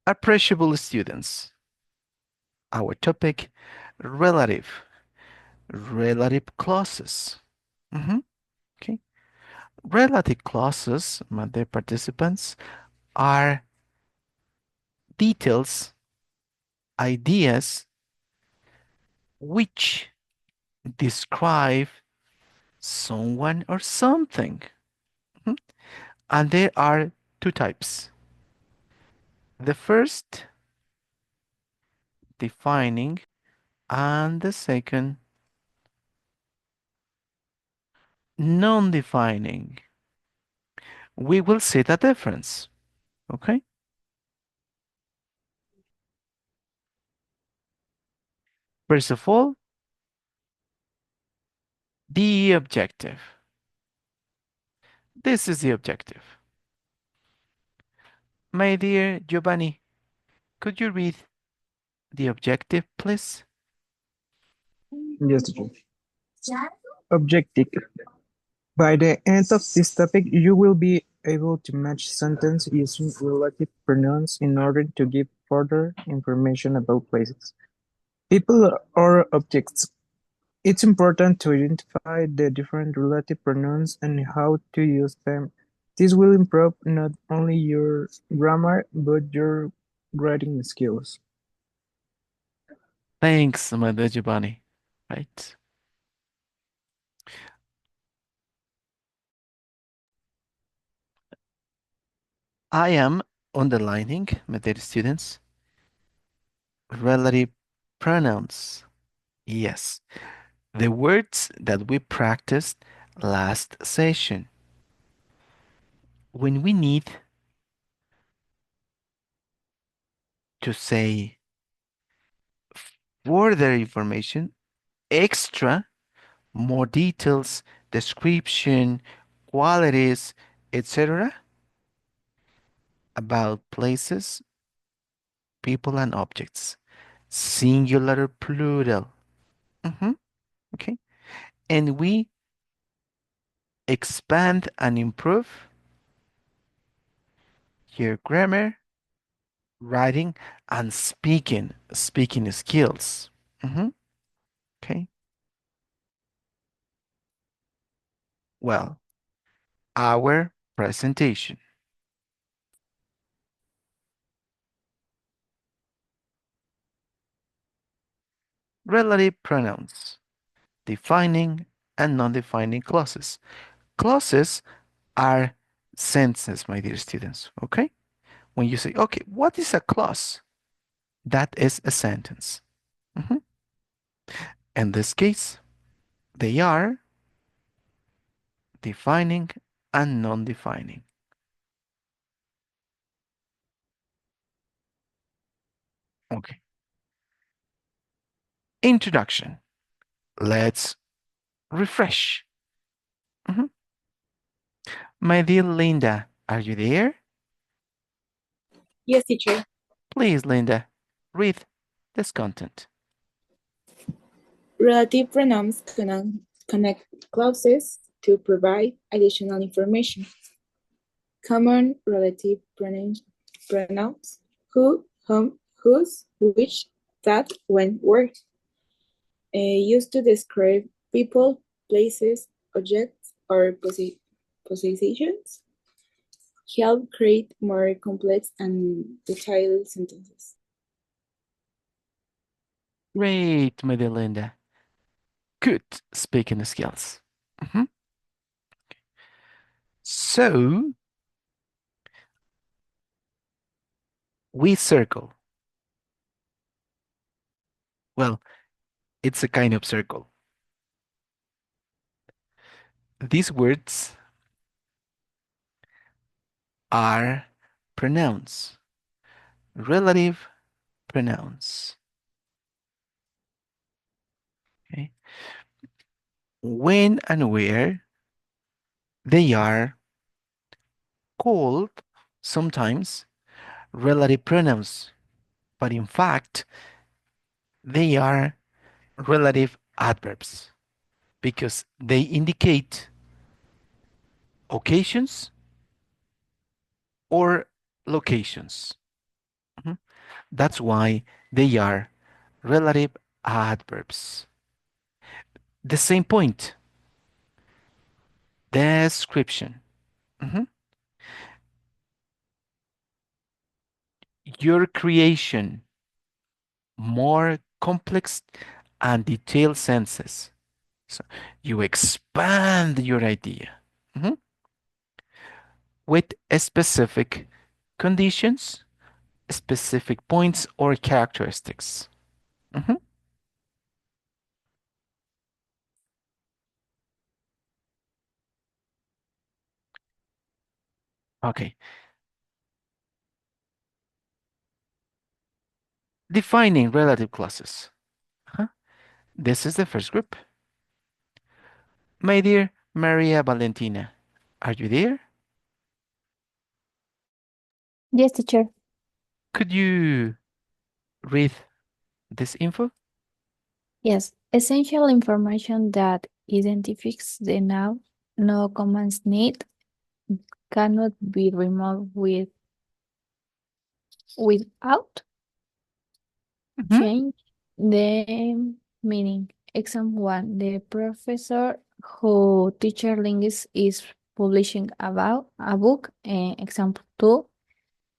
Appreciable students. Our topic, relative. Relative clauses. Okay. Relative clauses, my dear participants, are details, ideas which describe someone or something. Mhm. And there are two types. The first, defining, and the second, non-defining. We will see the difference. Okay? First of all, the objective. This is the objective. My dear Giovanni, could you read the objective, please? Yes, teacher. Objective. By the end of this topic, you will be able to match sentence using relative pronouns in order to give further information about places, people, or objects. It's important to identify the different relative pronouns and how to use them. This will improve not only your grammar but your writing skills. Thanks, my dear Giovanni. Right. I am underlining, my dear students, relative pronouns. Yes, the words that we practiced last session. When we need to say further information, extra, more details, description, qualities, etc., about places, people, and objects. Singular, plural. Mhm, okay. And we expand and improve your grammar, writing, and speaking skills. Okay. Well, our presentation. Relative pronouns, defining and non-defining clauses. Clauses are sentences, my dear students. Okay. When you say, okay, what is a clause? That is a sentence. Mhm. In this case, they are defining and non-defining. Okay. Introduction. Let's refresh. Mhm. My dear Linda, are you there? Yes, teacher. Please, Linda, read this content. Relative pronouns connect clauses to provide additional information. Common relative pronouns who, whom, whose, which, that, when, where. Used to describe people, places, objects, or positions. Help create more complex and detailed sentences. Great, my dear Linda. Good speaking skills. Mhm. So, we circle. Well, it's a kind of circle. These words are pronouns, relative pronouns. Okay? When and where they are called sometimes relative pronouns, but in fact, they are relative adverbs because they indicate occasions or locations. That's why they are relative adverbs. The same point. Description. Mhm. Your creation, more complex and detailed senses. So you expand your idea. Mhm. With specific conditions, specific points or characteristics. Mhm. Okay. Defining relative clauses. Huh? This is the first group. My dear Maria Valentina, are you there? Yes, teacher. Could you read this info? Yes. Essential information that identifies the noun, no commands need, cannot be removed without Mhm. change the meaning. Example 1. The professor who teacher linguistics is publishing about a book. Example 2.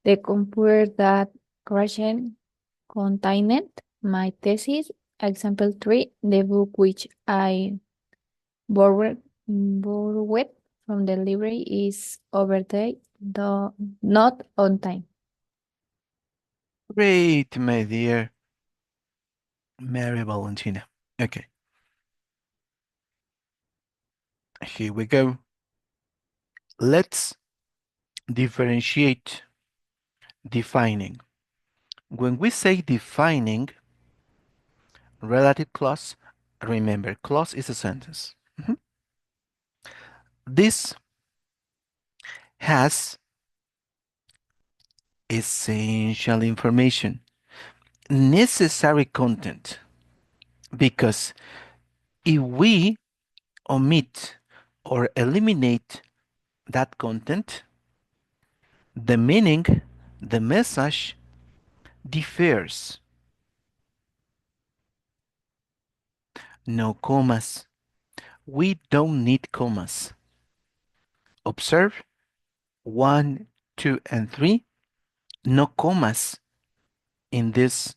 The computer that crashed contained my thesis. Example 3. The book which I borrowed from the library is overdated, though not on time. Great, my dear Maria Valentina. Okay, here we go. Let's differentiate defining. When we say defining relative clause, remember, clause is a sentence. Mhm. This has essential information, necessary content, because if we omit or eliminate that content, the meaning, the message differs. No commas. We don't need commas. Observe 1, 2, and 3. No commas in these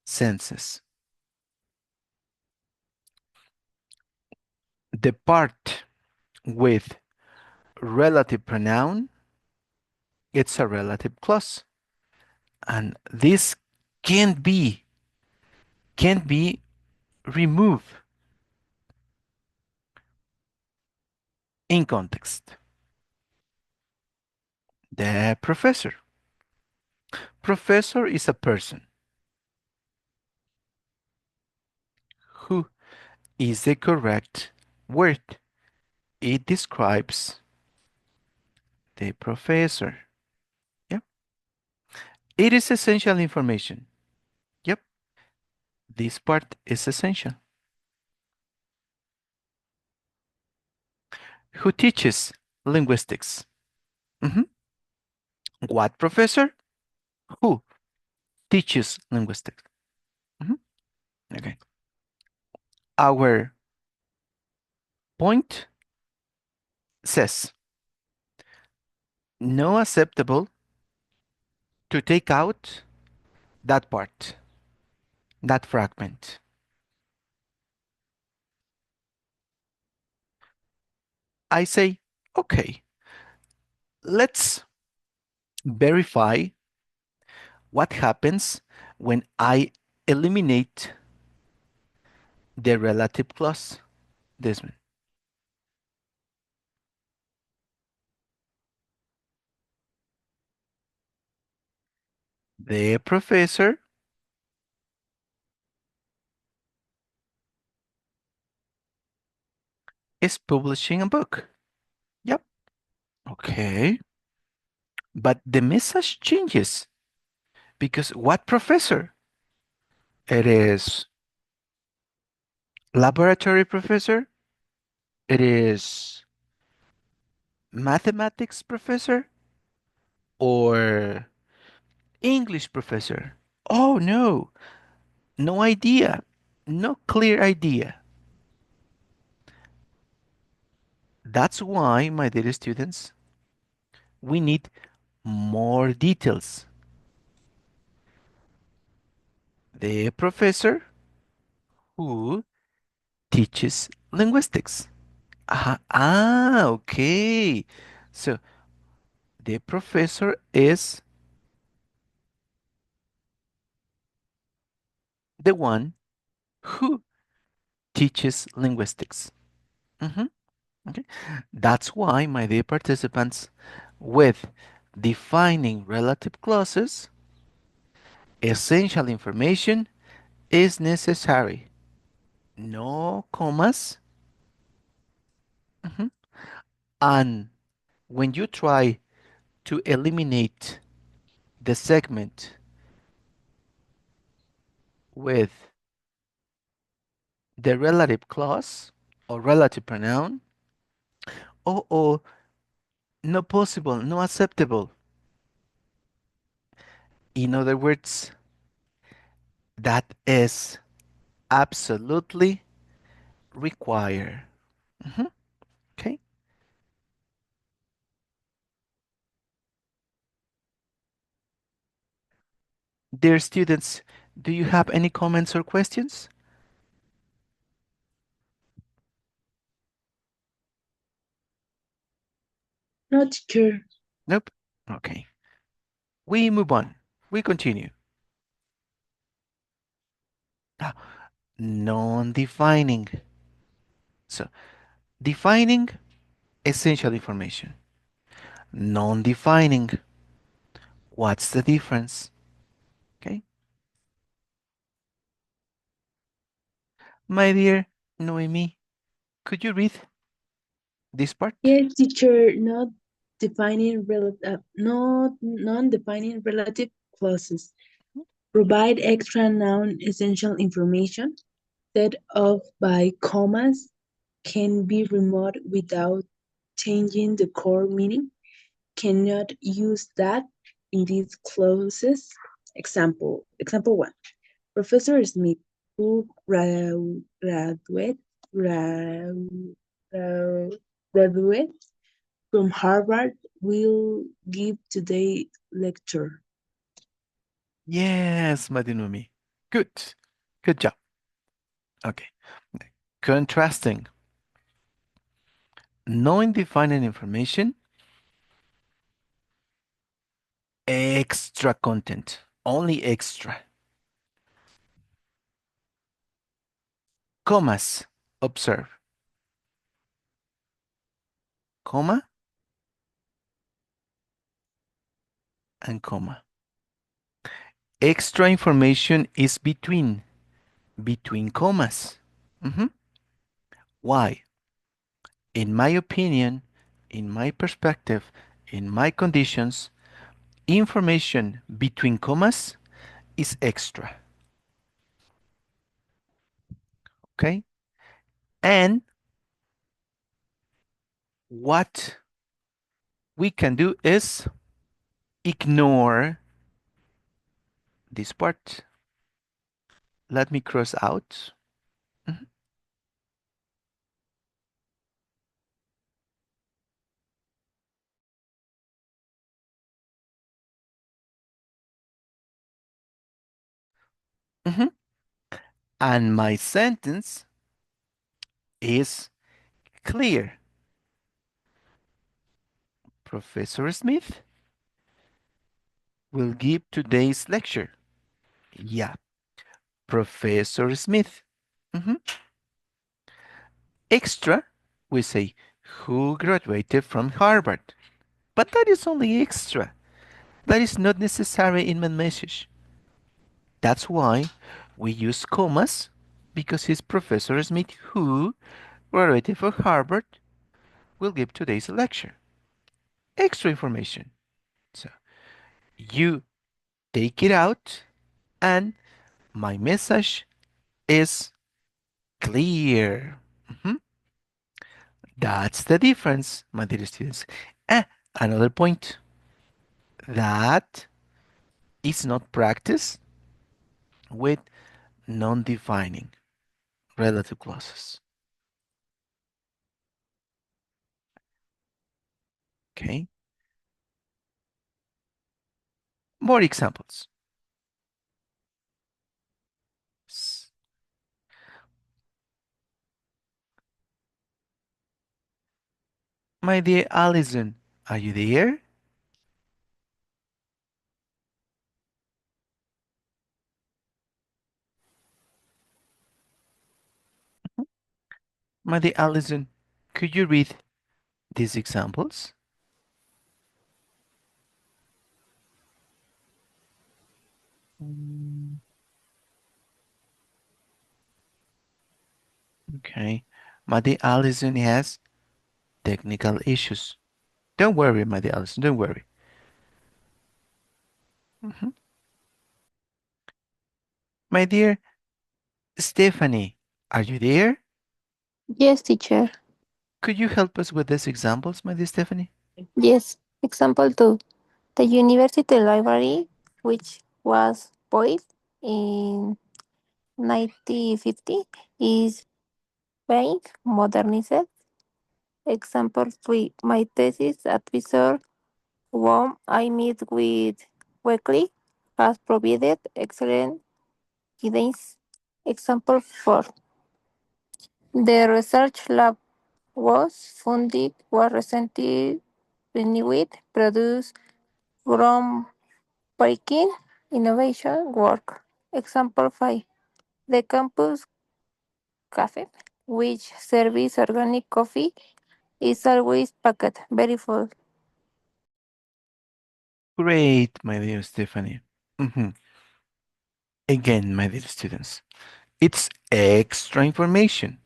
senses. The part with relative pronoun, it's a relative clause. And this can be can be removed in context. The professor. Professor is a person who is the correct word. It describes the professor. Yep. It is essential information. Yep. This part is essential. Who teaches linguistics? Mhm. What professor? Who teaches linguistics? Mhm. Okay. Our point says no acceptable to take out that part, that fragment. I say, okay, let's verify what happens when I eliminate the relative clause. This one. The professor is publishing a book. Yep. Okay. But the message changes because what professor? It is laboratory professor. It is mathematics professor or English professor. Oh no, no idea. No clear idea. That's why, my dear students, we need more details. The professor who teaches linguistics. Okay. So the professor is the one who teaches linguistics. Mhm, okay. That's why, my dear participants, with defining relative clauses, essential information is necessary. No commas. Mhm. And when you try to eliminate the segment with the relative clause or relative pronoun, oh, no possible, no acceptable. In other words, that is absolutely required. Mhm, okay. Dear students, do you have any comments or questions? No, teacher. Nope. Okay. We move on. We continue. Ah, non-defining. So, defining essential information. Non-defining. What's the difference? Okay. My dear Noemi, could you read this part? Yes, teacher. Not defining not non-defining relative clauses. Provide extra noun essential information set off by commas can be removed without changing the core meaning. Cannot use that in these clauses. Example one. Professor Smith, who ra- graduate from Harvard, will give today lecture. Yes, my dear Noemi. Good. Good job. Okay. Contrasting. Knowing defining information, extra content. Only extra. Commas. Observe. Comma and comma. Extra information is between commas. Mhm. Why? In my opinion, in my perspective, in my conditions, information between commas is extra. Okay? And what we can do is ignore this part. Let me cross out. Mhm. Mhm. And my sentence is clear. Professor Smith will give today's lecture. Yeah, Professor Smith. Mhm. Extra, we say, who graduated from Harvard. But that is only extra. That is not necessary in my message. That's why we use commas, because his Professor Smith, who graduated from Harvard, will give today's lecture. Extra information. So you take it out, and my message is clear. Mhm. That's the difference, my dear students. Another point that is not practiced with non-defining relative clauses. Okay, more examples. My dear Allison, are you there? My dear Allison, could you read these examples? Mm, okay. My dear Allison has technical issues. Don't worry, my dear Allison, don't worry. Mhm. My dear Stephanie, are you there? Yes, teacher. Could you help us with these examples, my dear Stephanie? Yes. Example 2. The university library, which was built in 1950, is being modernized. Example 3. My thesis advisor, whom I meet with weekly, has provided excellent guidance. Example 4. The research lab was recently renewed, produced groundbreaking innovation work. Example 5. The campus cafe, which serves organic coffee, is always packed very full. Great, my dear Stephanie. Mhm. Again, my dear students, it's extra information.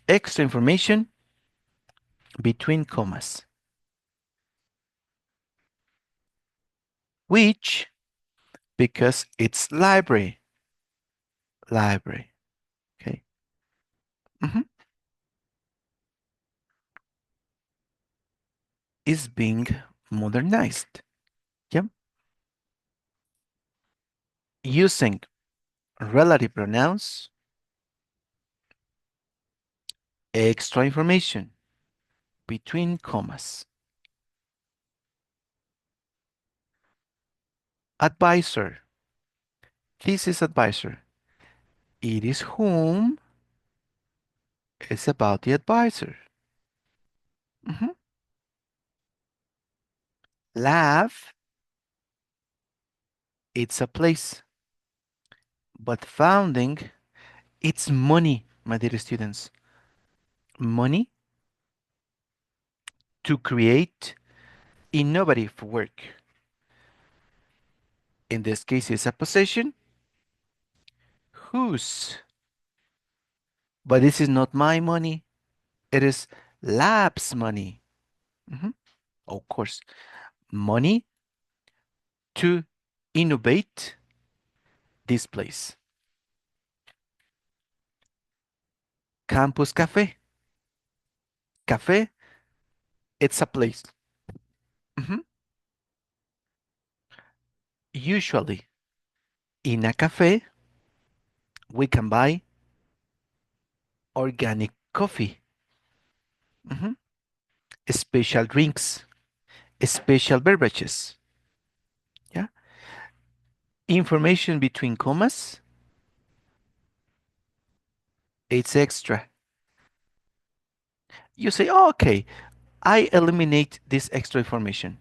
Extra information between commas, which, because it's library, library, okay? Mhm. Is being modernized. Yeah. Using relative pronouns, extra information between commas. Advisor, this is advisor. It is whom is about the advisor. Mhm. Lab, it's a place. But founding, it's money, my dear students. Money to create innovative work. In this case, it's a possession. Whose? But this is not my money. It is lab's money. Mhm. Of course, money to innovate this place. Campus Cafe. Cafe, it's a place. Mhm. Usually, in a cafe, we can buy organic coffee, mhm, special drinks, special beverages. Yeah. Information between commas, it's extra. You say, oh, okay, I eliminate this extra information.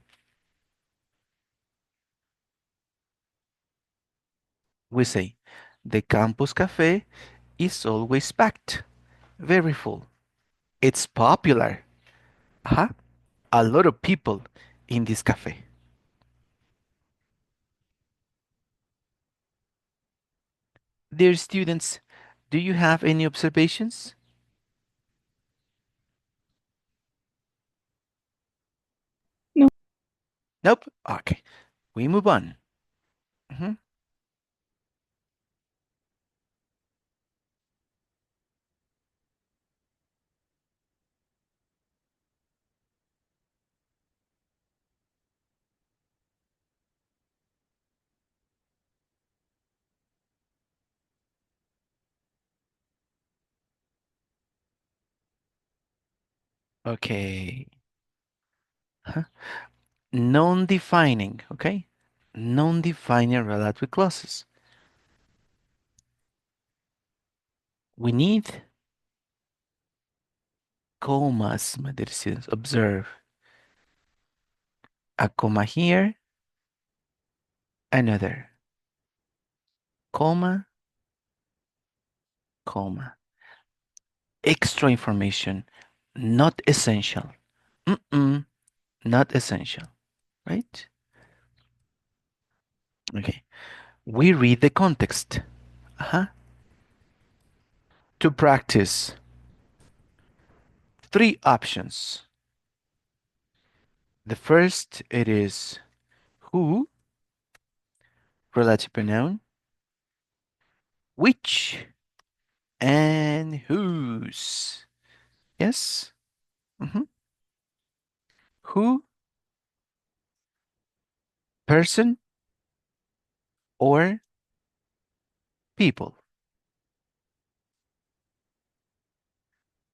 We say, the campus cafe is always packed, very full. It's popular. Uh-huh. A lot of people in this cafe. Dear students, do you have any observations? No. Nope. Okay, we move on. Mhm. Okay. Huh? Non-defining, okay? Non-defining relative clauses. We need commas, my dear students. Observe. A comma here, another. Comma, comma. Extra information, not essential. Mm-mm, not essential, right? Okay. We read the context. Uh-huh. To practice, three options. The first, it is who, relative pronoun, which, and whose. Yes? Mhm. Who, person, or people.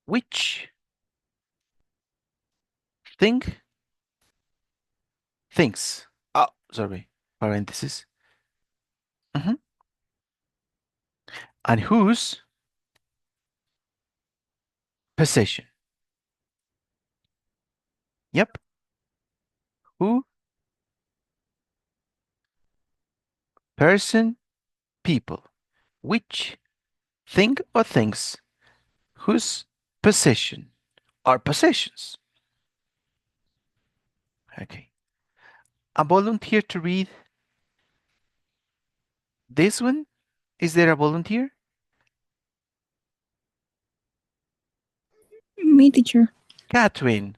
Which, thing, things. Oh, sorry. Parenthesis. Mhm. And whose, possession. Yep. Who, person, people. Which, thing or things. Whose, possession or possessions. Okay. A volunteer to read this one? Is there a volunteer? Me, teacher. Catherine,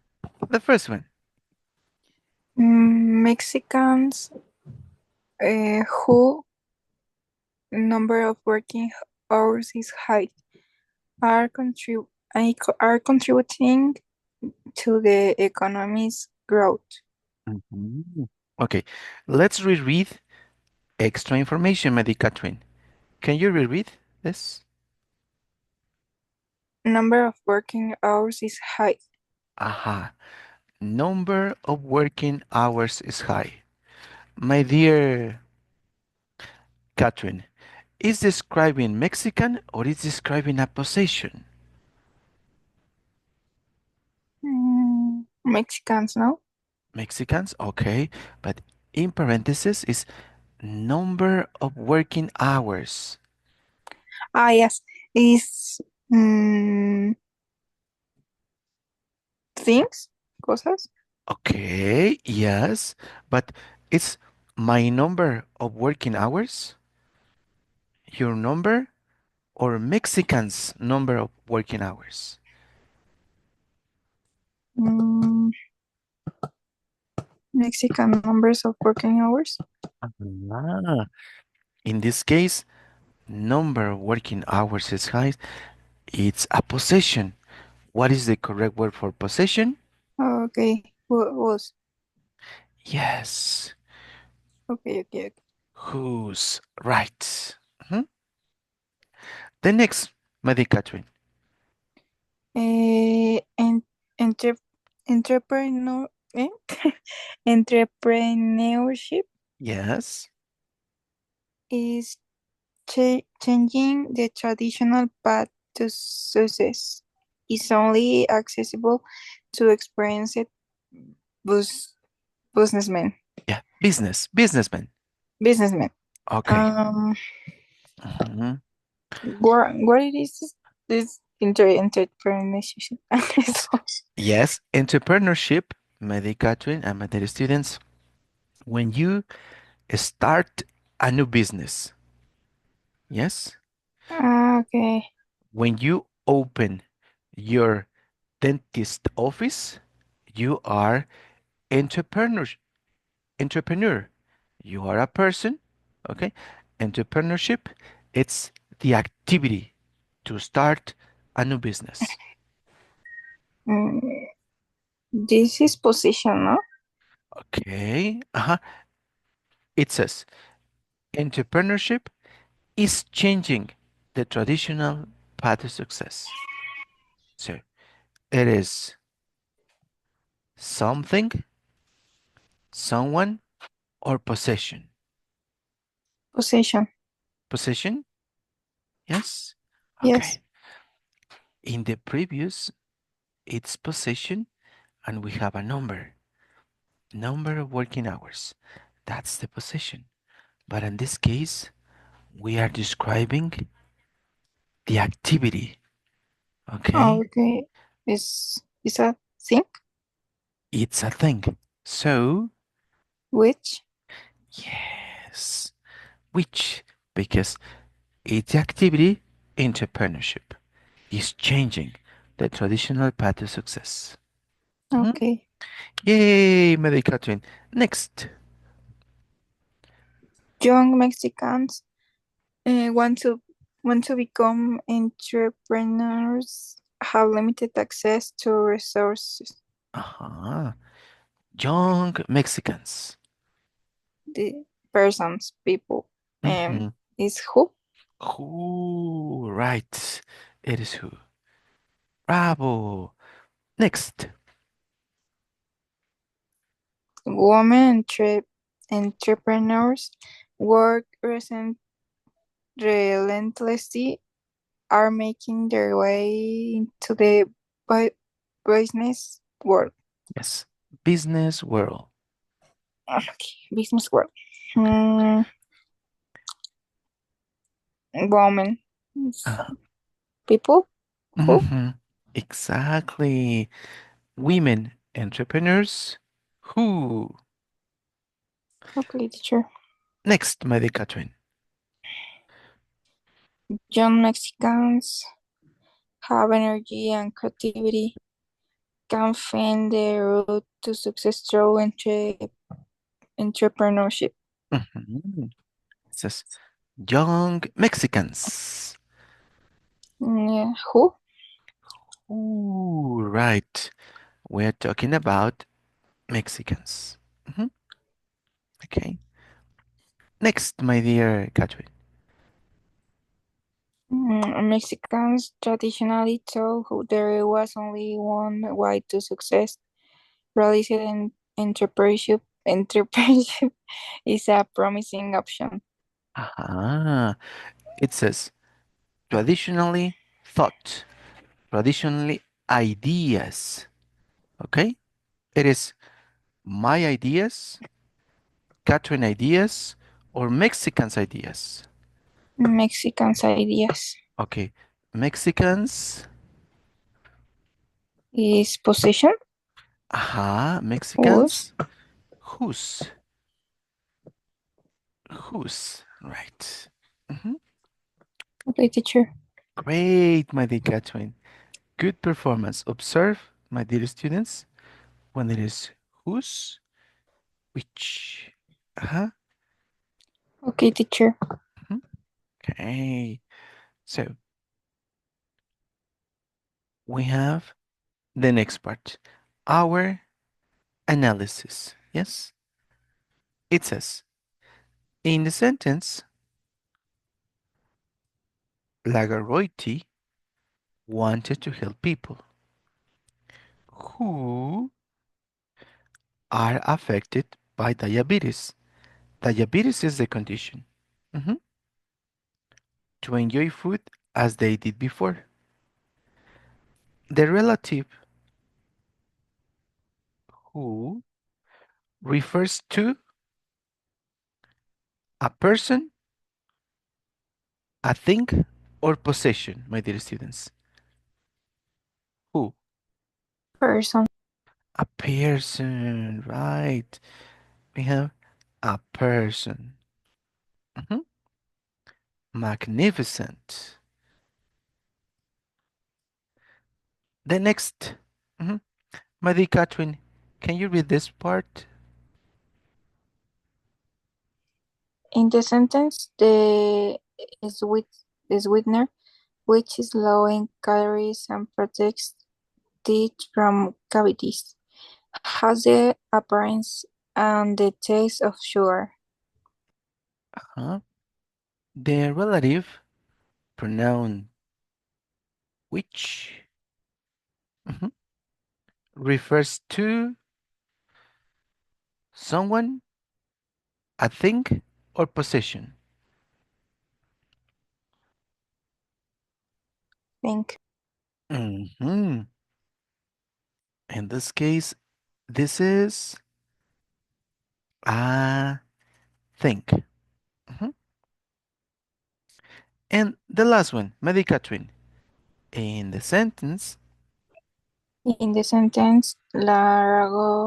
the first one. Mexicans who number of working hours is high are are contributing to the economy's growth. Mhm. Okay, let's reread extra information, Medi Catherine. Can you reread this? Number of working hours is high. Aha. Number of working hours is high. My dear Catherine, is describing Mexican or is describing a possession? Mexicans, no? Mexicans, okay, but in parentheses is number of working hours. Ah, yes. Is mm, things, cosas. Okay, yes, but it's my number of working hours, your number, or Mexicans' number of working hours. Mm, Mexican numbers of working hours. Ah, in this case, number of working hours is high. It's a possession. What is the correct word for possession? Okay, was Yes, okay. who's right? Mhm. The next, Madi Catherine. And entre, entrepreneur eh? entrepreneurship Yes. is changing the traditional path to success. Is only accessible to experienced bus, businessmen. Yeah, businessman. Businessmen. Okay. Um, Mhm. what it is this entrepreneurship? Yes, entrepreneurship, Medi Catherine and my dear students, when you start a new business, yes, Okay. when you open your dentist office, you are entrepreneur. Entrepreneur. You are a person, okay? Entrepreneurship, it's the activity to start a new business. Mm, this is position, no? Okay. Uh-huh. It says entrepreneurship is changing the traditional path to success. So it is something, someone, or possession? Possession. Possession? Yes? Yes. Okay. In the previous, it's possession, and we have a number. Number of working hours. That's the possession. But in this case, we are describing the activity. Okay? Okay. Is a thing? It's a thing. So, Which? yes. Which? Because it's the activity entrepreneurship is changing the traditional path to success. Mhm. Okay. Yay, Mary Catherine. Next. Young Mexicans want to become entrepreneurs, have limited access to resources. Uh-huh. Young Mexicans. The persons, people, Mm-hmm. is who? Who? Right. It is who. Bravo. Next. Women entrepreneurs work relentlessly, are making their way into the bu- business world. Yes. Business world. Okay, business world. Hmm, women, Uh, people, who? mm-hmm. Exactly. Women entrepreneurs. Who? Okay, teacher. Next, Mary Catherine. Young Mexicans have energy and creativity, can find the route to success through entrepreneurship. Mhm. It says young Mexicans. Yeah, who? Ooh, right. We're talking about Mexicans. Mhm. Okay. Next, my dear Catherine. Mexicans traditionally thought there was only one way to success. Realized entrepreneurship, entrepreneurship is a promising option. Ah, it says traditionally thought, traditionally ideas. Okay? It is my ideas, Catherine ideas, or Mexicans ideas. Mexicans' ideas Okay. Mexicans. is possession. Aha, Was Mexicans. Whose? Whose? Right. Mhm. okay, teacher. Great, my dear Catherine. Good performance. Observe, my dear students, when it is whose, which. Uh-huh. Okay, teacher. Mhm. Okay. So we have the next part. Our analysis. Yes? It says, in the sentence, Lagaroiti wanted to help people who are affected by diabetes. Diabetes is the condition. Mhm. To enjoy food as they did before. The relative who refers to a person, a thing, or possession, my dear students. Who? Person. A person, right. We have a person. Mhm. Magnificent. The next. Mhm. My dear Catherine, can you read this part? In the sentence, the sweetener, which is low in calories and protects teeth from cavities, has the appearance and the taste of sugar. Uh-huh. The relative pronoun which mhm, refers to Someone, a thing, or possession? Think. Hmm. In this case, this is a thing. Mhm. And the last one, Medica twin. In the sentence, In the sentence, Laragoiti,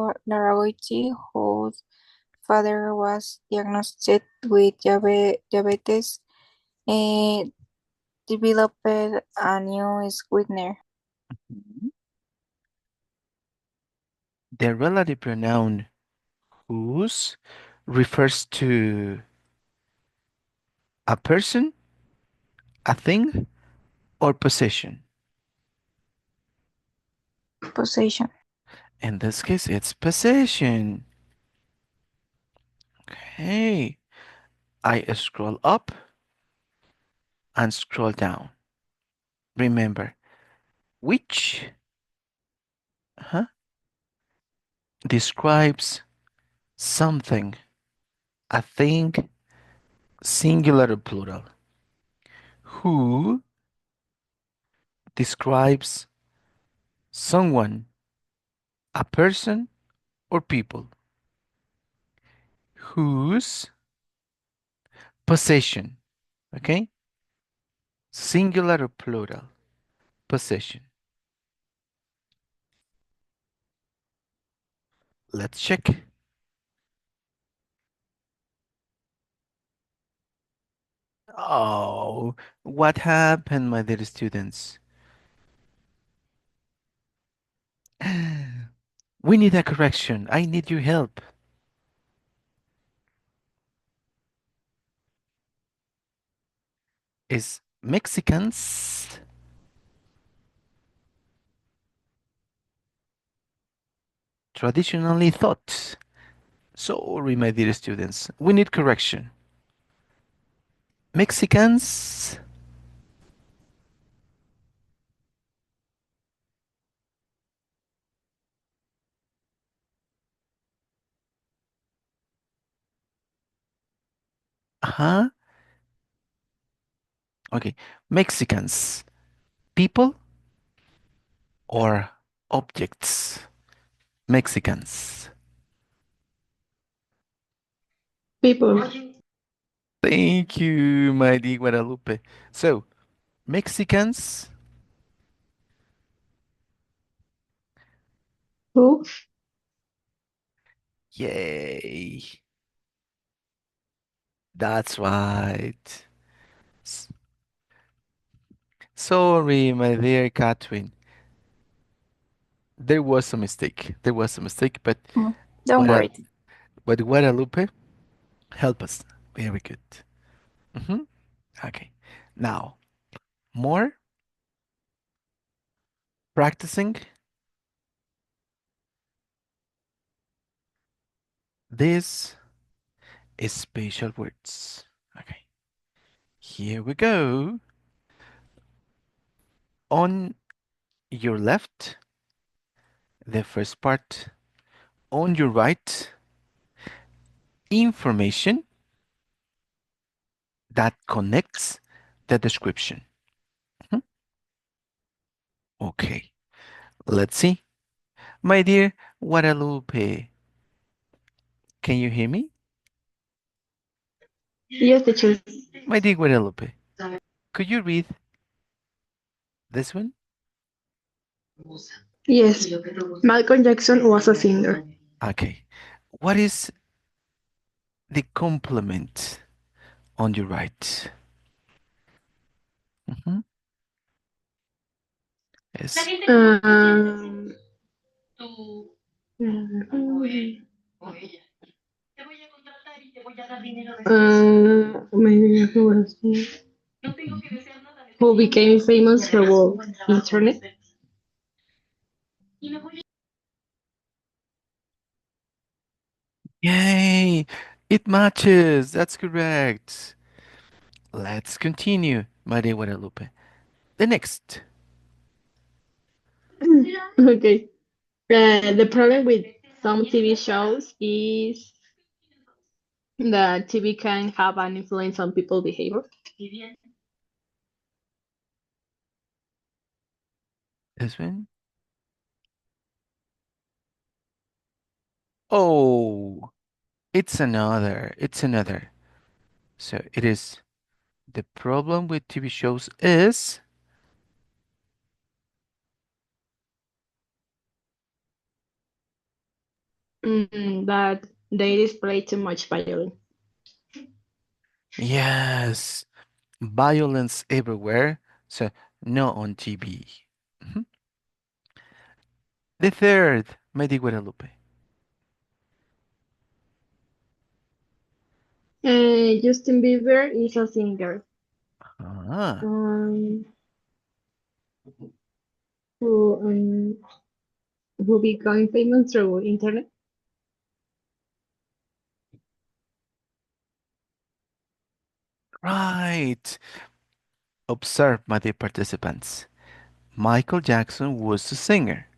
whose father was diagnosed with diabetes, eh, developed a new sweetener. Mhm. The relative pronoun whose refers to a person, a thing, or possession. Possession. In this case, it's possession. Okay. I scroll up and scroll down. Remember, which huh, describes something, a thing, singular or plural. Who describes someone, a person, or people. Whose possession, okay? Singular or plural, possession. Let's check. Oh, what happened, my dear students? We need a correction. I need your help. Is Mexicans traditionally thought? Sorry, my dear students. We need correction. Mexicans. Huh? Okay. Mexicans. People or objects? Mexicans. People. Thank you, my dear Guadalupe. So, Mexicans, Who? yay. That's right. S- Sorry, my dear Catherine. There was a mistake. There was a mistake, but Mm, Don't Guada- worry. but Guadalupe, help us. Very good. Hmm. Okay. Now, more practicing these special words. Okay. Here we go. On your left, the first part. On your right, information that connects the description. Mhm. Okay, let's see. My dear Guadalupe, can you hear me? Yes, teacher. My dear Guadalupe, could you read this one? Yes. Malcolm Jackson was a singer. Okay. What is the complement on your right? Mhm. Yes. Um, maybe who was who became famous for internet? Yay! It matches. That's correct. Let's continue, my dear Guadalupe. The next. Okay. The problem with some TV shows is that TV can have an influence on people's behavior. This one? Oh, it's another. It's another. So it is the problem with TV shows is That they display too much violence. yes, violence everywhere. So no on TV. Mhm. The third, Medi Guadalupe. Justin Bieber is a singer Ah, um, who um, who became famous through internet. right. Observe, my dear participants. Michael Jackson was a singer.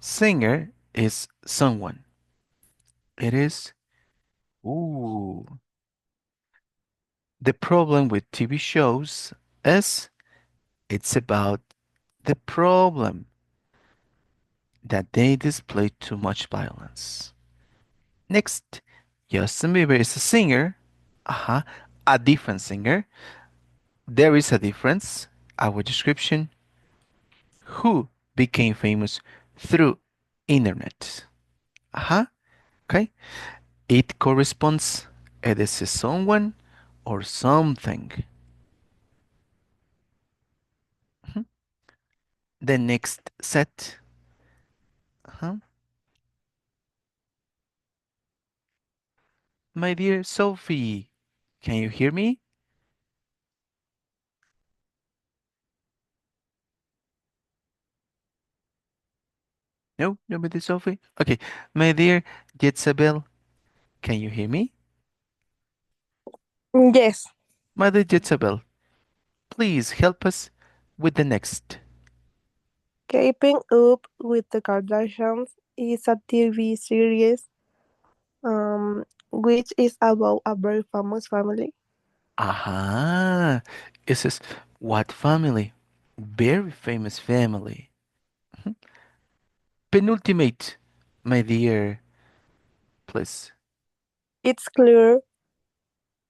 Singer is someone. It is, ooh. The problem with TV shows is it's about the problem that they display too much violence. Next, Justin Bieber is a singer. Uh-huh. A different singer. There is a difference. Our description. Who became famous through internet. Uh-huh. Okay. It corresponds. It is a someone or something. Mhm. The next set. Uh-huh. My dear Sophie, can you hear me? No, nobody, Sophie. Okay, my dear Jezebel, can you hear me? Yes, My dear Jezebel, please help us with the next. Keeping Up with the Kardashians is a TV series which is about a very famous family. Aha, this is what family? Very famous family. Mhm. Penultimate, my dear, please. It's clear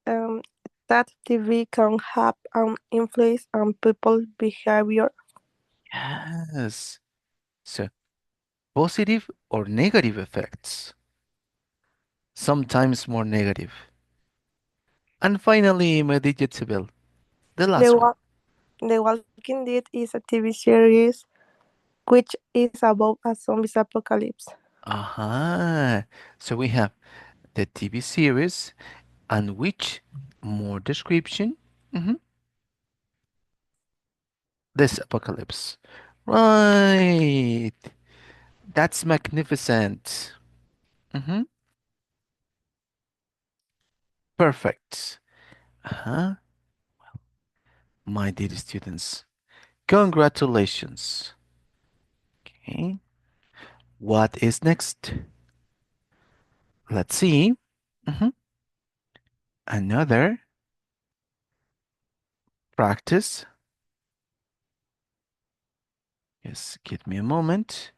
um, that TV can have an influence on people's behavior. Yes. So, positive or negative effects? Sometimes more negative. And finally, my dear Jezebel, the The, last one. Wa- the Walking Dead is a TV series which is about a zombies apocalypse. Aha. So we have the TV series and which more description? Mhm. This apocalypse. Right. That's magnificent. Mhm. Perfect. Uh-huh. My dear students, congratulations. Okay. What is next? Let's see. Mhm. Another practice. Just give me a moment.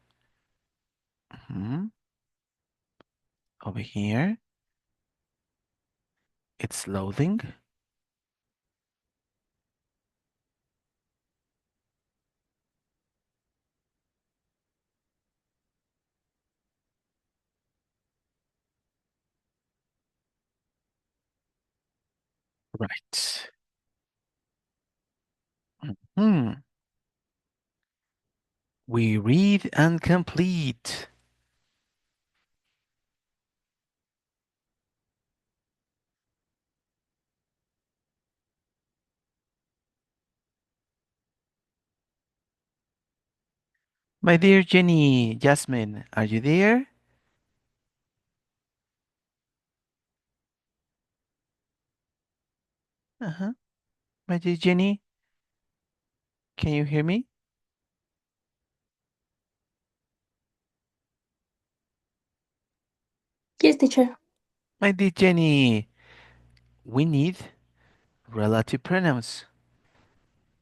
Mhm. Over here. It's loading. Right. Mhm. We read and complete. My dear Jenny, Jasmine, are you there? Uh-huh. My dear Jenny, can you hear me? Yes, teacher. My dear Jenny, we need relative pronouns.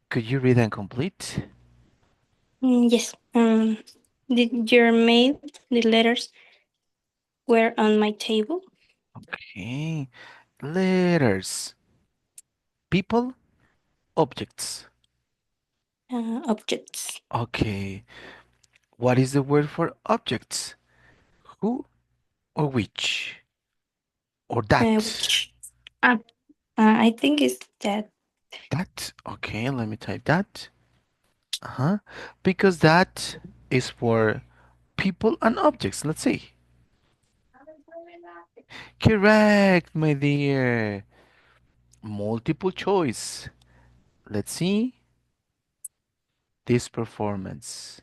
Could you read and complete? Yes. Did your mail, the letters were on my table? Okay. Letters. People, objects. Objects. Okay. What is the word for objects? Who or which? Or that? Which I think is that. That. Okay, let me type that. Uh-huh. Because that is for people and objects. Let's see. Correct, my dear. Multiple choice. Let's see this performance.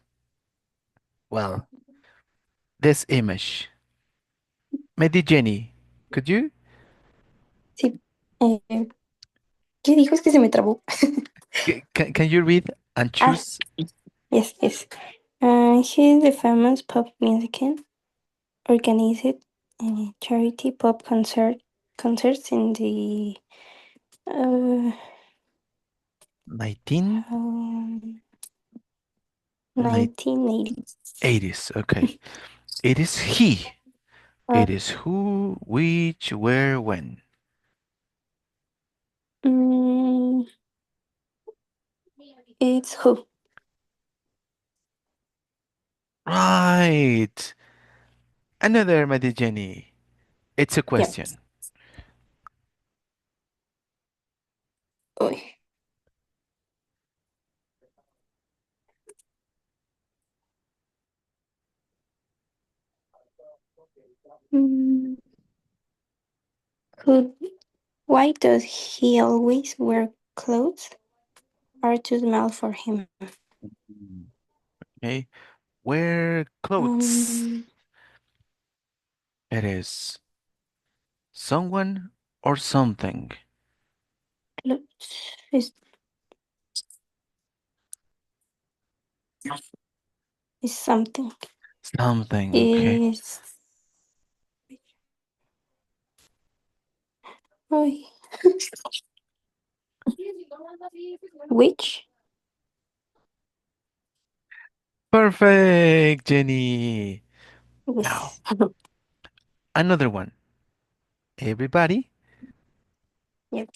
Well, this image. My dear Jenny, could you? Sí. ¿Qué dijo? Es que se me trabó. Can you read and Ah, choose? yes, yes. He's the famous pop musician, organized charity pop concerts in the uh, 1980s. um, 1980s. Okay. It is he. Uh, It is who, which, where, when. mm, it's who? Right. Another, my dear Jenny. It's a Yep. question. Uy. Mm, who? Why does he always wear clothes? Are too small for him. Mm. Okay. Wear clothes. Um, It is someone or something. clothes is something. Something, okay. Is uy. Which? Perfect, Jenny. Now, Yes. another one. Everybody. Yep.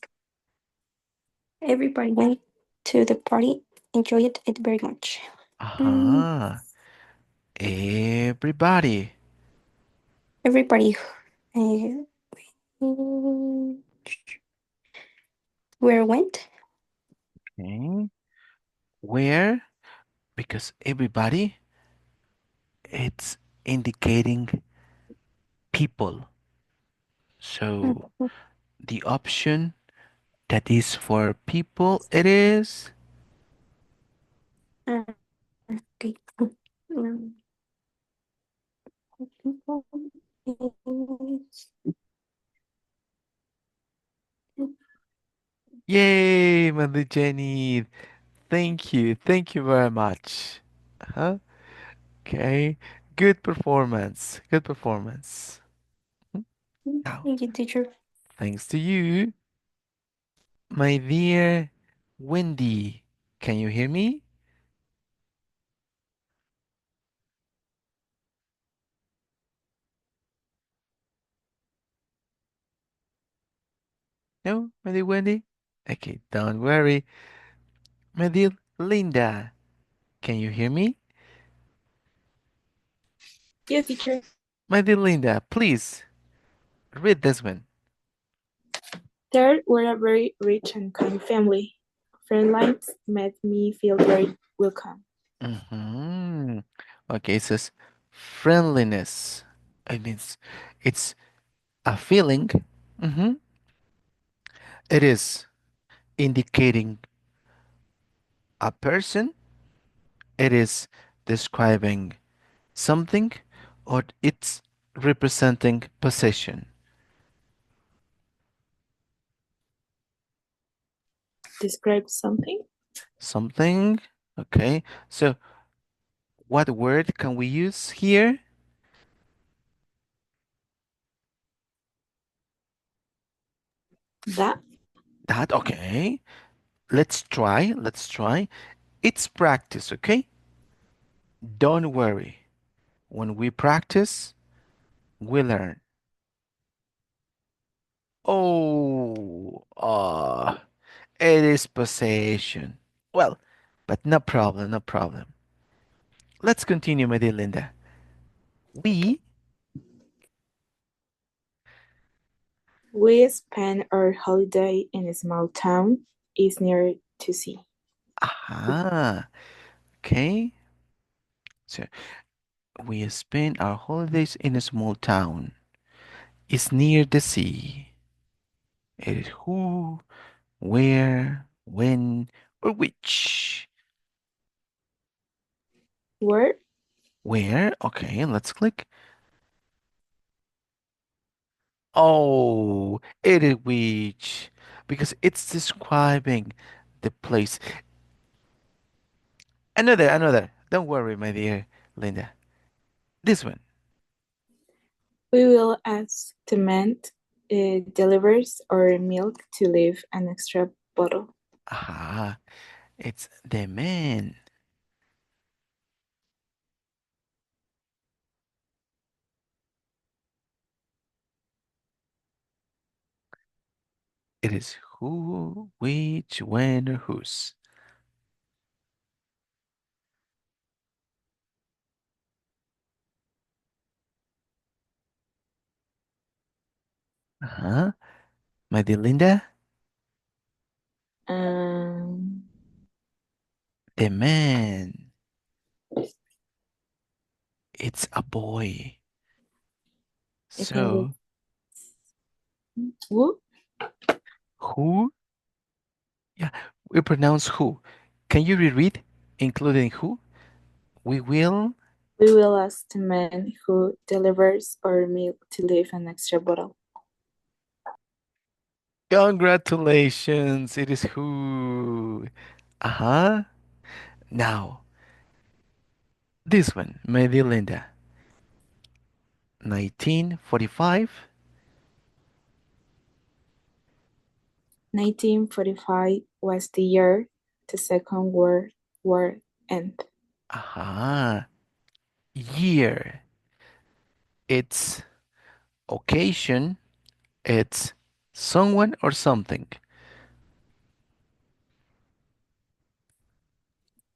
Everybody went to the party, enjoyed it very much. Mm, Uh-huh. Everybody. everybody uh, mm, where went? Okay. Where? Because everybody, it's indicating people. So Mm, the option that is for people, it is uh, okay. Mm, people is- yay, Mother Jenny. Thank you. Thank you very much. Huh? Okay. Good performance. Good performance. Hmm. Now, Thank you, teacher. thanks to you, my dear Wendy. Can you hear me? No, my dear Wendy? Okay, don't worry. My dear Linda, can you hear me? Yes, teacher. My dear Linda, please read this one. They were a very rich and kind family. Friendlines made me feel very welcome. Mm-hmm. Okay, it says friendliness. It means it's a feeling. Mm-hmm. It is indicating a person. It is describing something, or it's representing possession. Describe something. Something. Okay. So, what word can we use here? That That, okay. Let's try. Let's try. It's practice, okay? Don't worry. When we practice, we learn. Oh, it is possession. Well, but no problem, no problem. Let's continue, my dear Linda. We, we spend our holiday in a small town is near to sea. aha, okay. So we spend our holidays in a small town. It's near the sea. It is who, where, when, or which. Where Where? Okay, let's click. Oh, it is which. Because it's describing the place. Another. Don't worry, my dear Linda. This one. we will ask the man delivers our milk to leave an extra bottle. Aha, it's the man. It is who, which, when, or whose. Uh-huh. My dear Linda, Um, the man. It's a boy. I think So, it's who. who? Yeah, we pronounce who. Can you reread, including who? We will. We will ask the man who delivers our milk to leave an extra bottle. Congratulations. It is who. Uh-huh. Now, this one, my dear Linda. 1945. 1945 was the year the Second World War ended. Aha. Year. It's occasion. It's someone or something.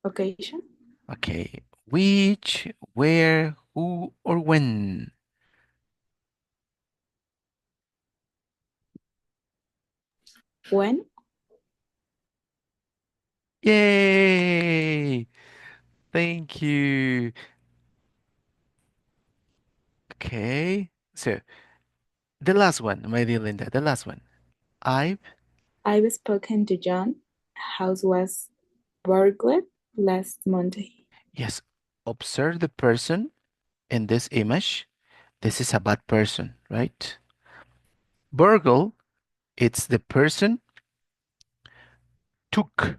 Occasion? Okay. Which, where, who, or when? When? Yay! Thank you. Okay. So, the last one, my dear Linda, the last one. I've, I've spoken to John. House was burgled last Monday. yes, observe the person in this image. This is a bad person, right? Burgle, it's the person took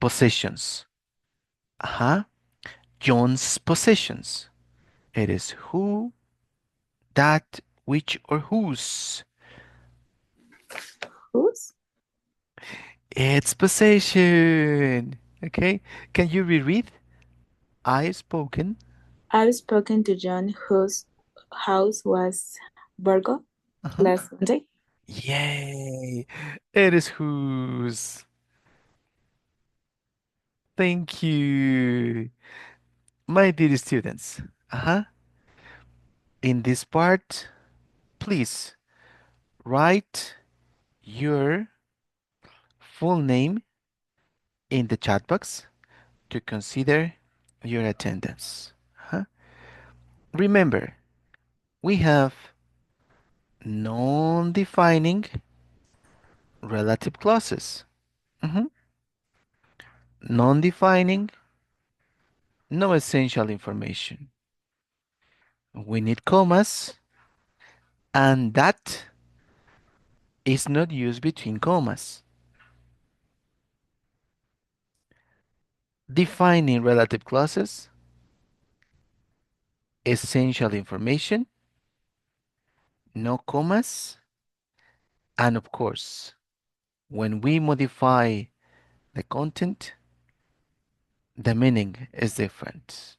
possessions. Uh-huh. John's possessions. It is who, that, which, or whose. Whose? It's possession. Okay. Can you reread? I spoken. I've spoken to John whose house was burgled Uh-huh. last Monday. Yay. It is whose. Thank you. My dear students. Uh-huh. In this part, please write your full name in the chat box to consider your attendance. Uh-huh. Remember, we have non-defining relative clauses. Mhm. Non-defining, no essential information. We need commas, and that is not used between commas. Defining relative clauses, essential information, no commas, And of course, when we modify the content, the meaning is different.